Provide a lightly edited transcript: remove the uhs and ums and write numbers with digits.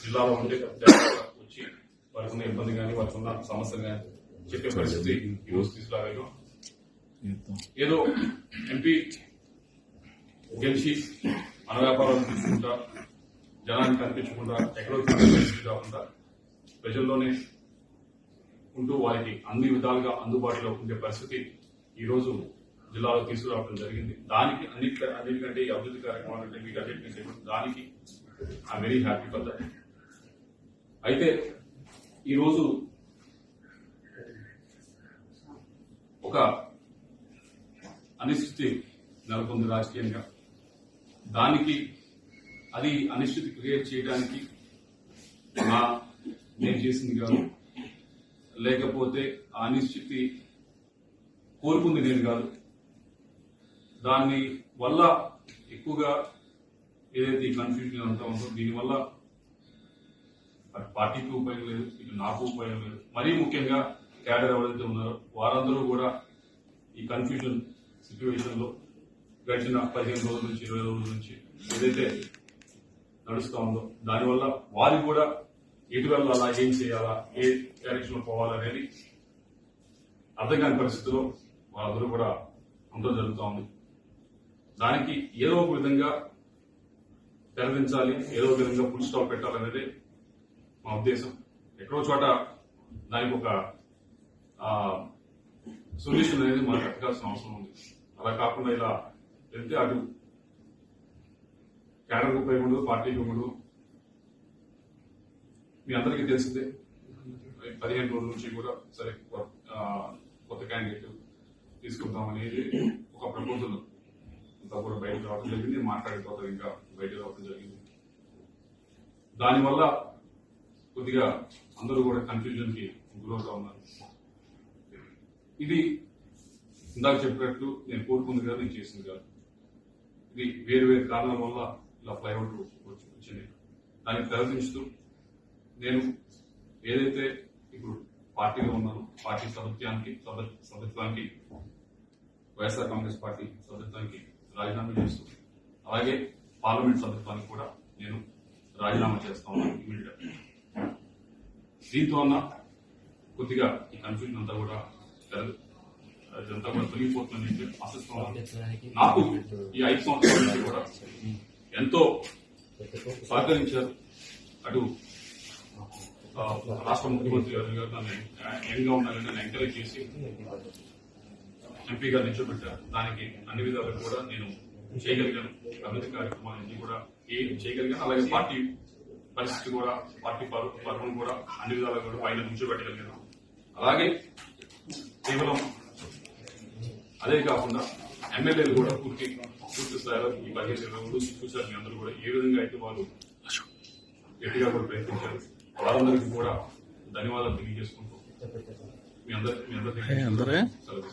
జిల్లాలో ఉండే వచ్చి వారికి ఉన్న ఇబ్బంది కానీ వారికి ఉన్న సమస్యలు కానీ చెప్పే పరిస్థితి ఈరోజు తీసుకురాగలిగాం. ఏదో ఎంపీ గెలిచి మన వ్యాపారాలు తీసుకుంటా జనానికి కనిపించకుండా ఎక్కడో కాకుండా ప్రజల్లోనే ఉంటూ వారికి అన్ని విధాలుగా అందుబాటులో ఉండే పరిస్థితి ఈ రోజు జిల్లాలో తీసుకురావడం జరిగింది. దానికి అన్నిటికంటే ఈ అభివృద్ధి కార్యక్రమాలు మీకు అటెండ్ దానికి I very happy for that. అయితే ఈరోజు ఒక అనిశ్చితి నెలకొంది రాజకీయంగా. దానికి అది అనిశ్చితి క్రియేట్ చేయడానికి నేను చేసింది కాదు, లేకపోతే ఆ అనిశ్చితి కోరుకుంది నేను కాదు. దాని వల్ల ఎక్కువగా ఏదైతే ఈ కన్ఫ్యూజన్ అంతా ఉందో దీనివల్ల అటు పార్టీకి ఉపయోగం లేదు, ఇటు నాకు ఉపయోగం లేదు. మరీ ముఖ్యంగా క్యాడర్ ఎవరైతే ఉన్నారో వారందరూ కూడా ఈ కన్ఫ్యూజన్ సిచ్యువేషన్ లో గడిచిన 15 రోజుల నుంచి 20 రోజుల నుంచి ఏదైతే నడుస్తా ఉందో దానివల్ల వారు కూడా ఎటు వెళ్ళాలా, ఏం చేయాలా, ఏ డైరెక్షన్ లో పోవాలనేది అర్థం కాని పరిస్థితిలో వాళ్ళందరూ కూడా ఉండడం జరుగుతూ ఉంది. దానికి ఏదో ఒక విధంగా తెరదించాలి, ఏదో ఒక విధంగా ఫుల్ స్టాప్ పెట్టాలనేది మా ఉద్దేశం. ఎక్కడో చోట దానికి ఒక సొల్యూషన్ అనేది మనకు ఎత్తకాల్సిన అవసరం ఉంది. అలా కాకుండా ఇలా వెళ్తే అటు క్యాడర్కు ఉపయోగపడదు, పార్టీకి ఉపయోగపడదు. మీ అందరికీ తెలిసిందే 15 రోజుల నుంచి కూడా సరే కొత్త క్యాండిడేట్ తీసుకుంటాం అనేది ఒక ప్రపోజల్ అంతా కూడా బయటకు రావడం జరిగింది. మాట్లాడిన తర్వాత ఇంకా బయటకు రావడం జరిగింది. దానివల్ల కొద్దిగా అందరూ కూడా కన్ఫ్యూజన్ కి గురవుతా ఉన్నారు. ఇది ఇందాక చెప్పినట్టు నేను కోరుకుంది కాదు, నేను చేసింది కాదు. ఇది వేరు వేరు కారణాల వల్ల ఇలా ఫ్లైఓవర్ వచ్చింది. దానికి తెరదించుతూ నేను ఏదైతే ఇప్పుడు పార్టీలో ఉన్నానో పార్టీ సభ్యత్వానికి వైఎస్ఆర్ కాంగ్రెస్ పార్టీ సభ్యత్వానికి రాజీనామా చేస్తూ అలాగే పార్లమెంట్ సభ్యత్వానికి కూడా నేను రాజీనామా చేస్తా ఉన్నాను ఇమీడియట్. దీంతో అన్న కొద్దిగా ఈ కన్ఫ్యూజన్ అంతా కూడా ఇదంతా కూడా తొలగిపోతుందని ఆశిస్తున్నాను. నాకు ఈ 5 సంవత్సరాల నుంచి కూడా ఎంతో సహకరించారు. అటు రాష్ట్ర ముఖ్యమంత్రి గారు నన్ను యంగ్ గా ఉండాలని నన్ను ఎంకరేజ్ చేసి ఎంపీగా నిల్చోబెట్టారు. దానికి అన్ని విధాలుగా కూడా నేను చేయగలిగాను. అభివృద్ధి కార్యక్రమాలన్నీ కూడా చేయగలిగాను. అలాగే పార్టీ పరిస్థితి కూడా పార్టీ పర్వం కూడా అన్ని విధాలుగా కూడా పైన నిల్చోబెట్టగలిగాను. అలాగే కేవలం అదే కాకుండా ఎమ్మెల్యేలు కూడా పూర్తి స్థాయిలో ఈ 15-20 రోజులు చూశారు. మీ అందరూ కూడా ఏ విధంగా అయితే వాళ్ళు గట్టిగా కూడా ప్రయత్నించారు. వారందరికీ కూడా ధన్యవాదాలు తెలియజేసుకుంటూ మీ అందరికీ సెలవు.